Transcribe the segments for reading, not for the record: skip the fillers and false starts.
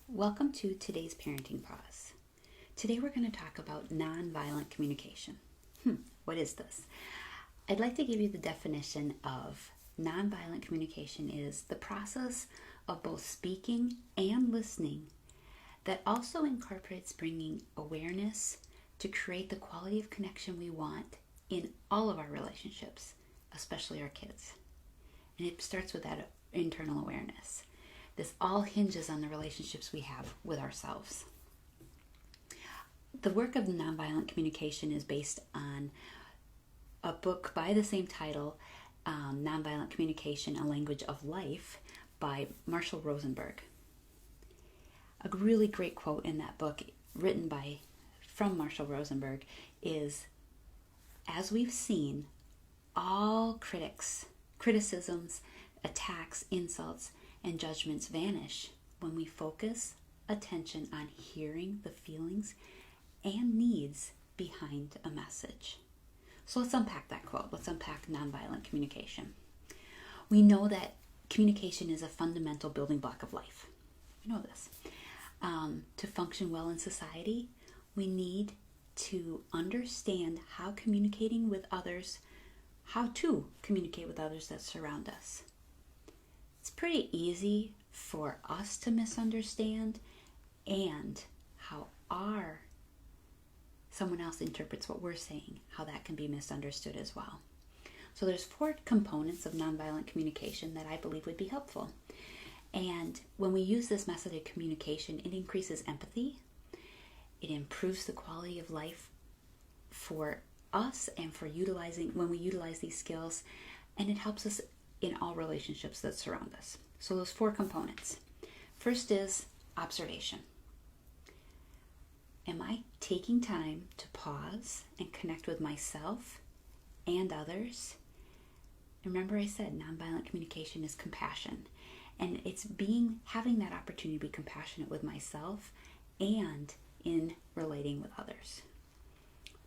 Welcome to today's Parenting Pause. Today we're going to talk about nonviolent communication. What is this? I'd like to give you the definition of nonviolent communication is the process of both speaking and listening that also incorporates bringing awareness to create the quality of connection we want in all of our relationships, especially our kids. And it starts with that internal awareness. This all hinges on the relationships we have with ourselves. The work of nonviolent communication is based on a book by the same title, Nonviolent Communication, A Language of Life, by Marshall Rosenberg. A really great quote in that book, from Marshall Rosenberg, is, "As we've seen, all criticisms, attacks, insults, and judgments vanish when we focus attention on hearing the feelings and needs behind a message." So let's unpack that quote. Let's unpack nonviolent communication. We know that communication is a fundamental building block of life. We know this. To function well in society, we need to understand how to communicate with others that surround us. It's pretty easy for us to misunderstand and how someone else interprets what we're saying, how that can be misunderstood as well. So there's 4 components of nonviolent communication that I believe would be helpful. And when we use this method of communication, it increases empathy, it improves the quality of life for us and when we utilize these skills, and it helps us in all relationships that surround us. So those 4 components. First is observation. Am I taking time to pause and connect with myself and others? Remember I said nonviolent communication is compassion, and it's having that opportunity to be compassionate with myself and in relating with others.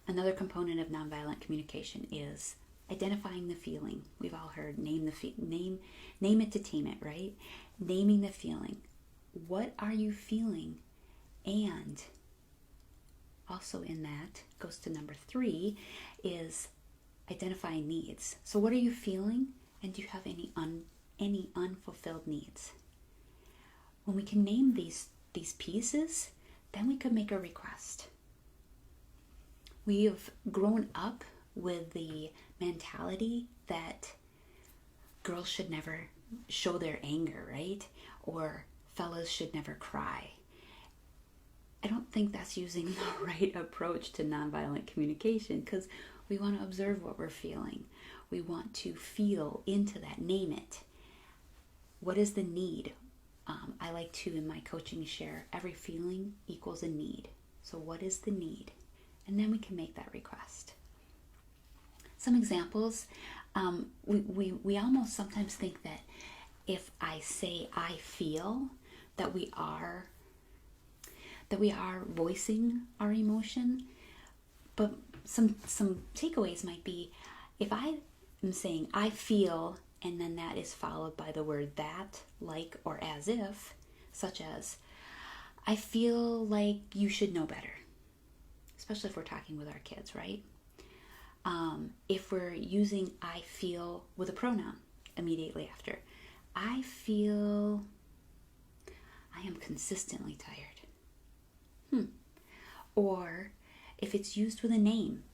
Another component of nonviolent communication is identifying the feeling. We've all heard name it to tame it, right? Naming the feeling. What are you feeling? And also in that goes to number 3 is identifying needs. So what are you feeling? And do you have any unfulfilled needs? When we can name these pieces, then we could make a request. We have grown up with the mentality that girls should never show their anger, right? Or fellas should never cry. I don't think that's using the right approach to nonviolent communication, because we want to observe what we're feeling. We want to feel into that, name it. What is the need? I like to, in my coaching, share every feeling equals a need. So what is the need? And then we can make that request. Some examples, we almost sometimes think that if I say I feel, that we are voicing our emotion. But some takeaways might be, if I am saying I feel, and then that is followed by the word that, like, or as if, such as, I feel like you should know better. Especially if we're talking with our kids, right? If we're using I feel with a pronoun immediately after, I feel I am consistently tired. Or if it's used with a name,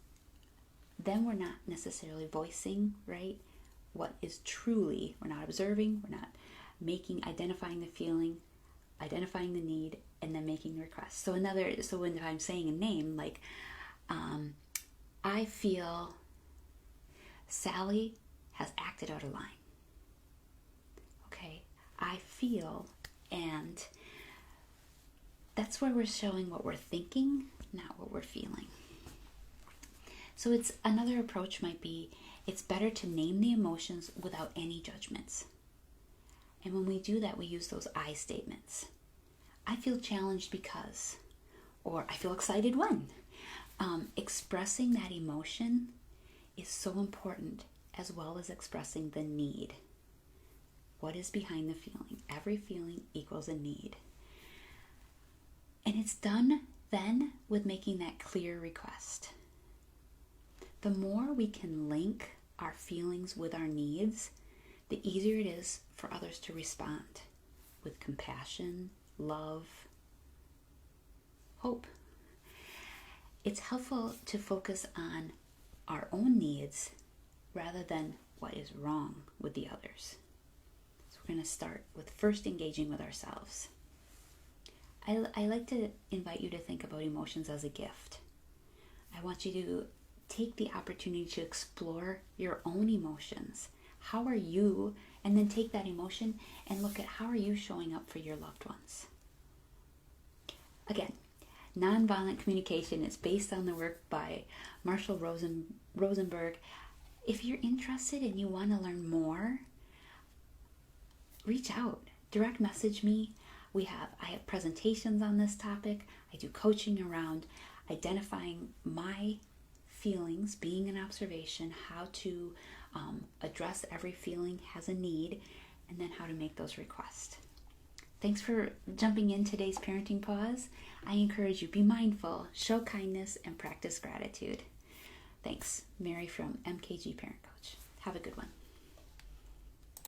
then we're not necessarily voicing, right? What is truly, we're not observing, we're not identifying the feeling, identifying the need, and then making the request. So when I'm saying a name, like, I feel Sally has acted out of line. Okay, I feel, and that's where we're showing what we're thinking, not what we're feeling. So another approach might be, it's better to name the emotions without any judgments. And when we do that, we use those I statements. I feel challenged because, or I feel excited when. Expressing that emotion is so important, as well as expressing the need. What is behind the feeling? Every feeling equals a need. And it's done then with making that clear request. The more we can link our feelings with our needs, the easier it is for others to respond with compassion, love, hope. It's helpful to focus on our own needs rather than what is wrong with the others. So we're going to start with first engaging with ourselves. I like to invite you to think about emotions as a gift. I want you to take the opportunity to explore your own emotions. How are you? And then take that emotion and look at how are you showing up for your loved ones. Again, Nonviolent Communication is based on the work by Marshall Rosenberg. If you're interested and you want to learn more, reach out, direct message me. I have presentations on this topic. I do coaching around identifying my feelings, being an observation, how to address every feeling has a need, and then how to make those requests. Thanks for jumping in today's Parenting Pause. I encourage you, be mindful, show kindness, and practice gratitude. Thanks. Mary from MKG Parent Coach. Have a good one.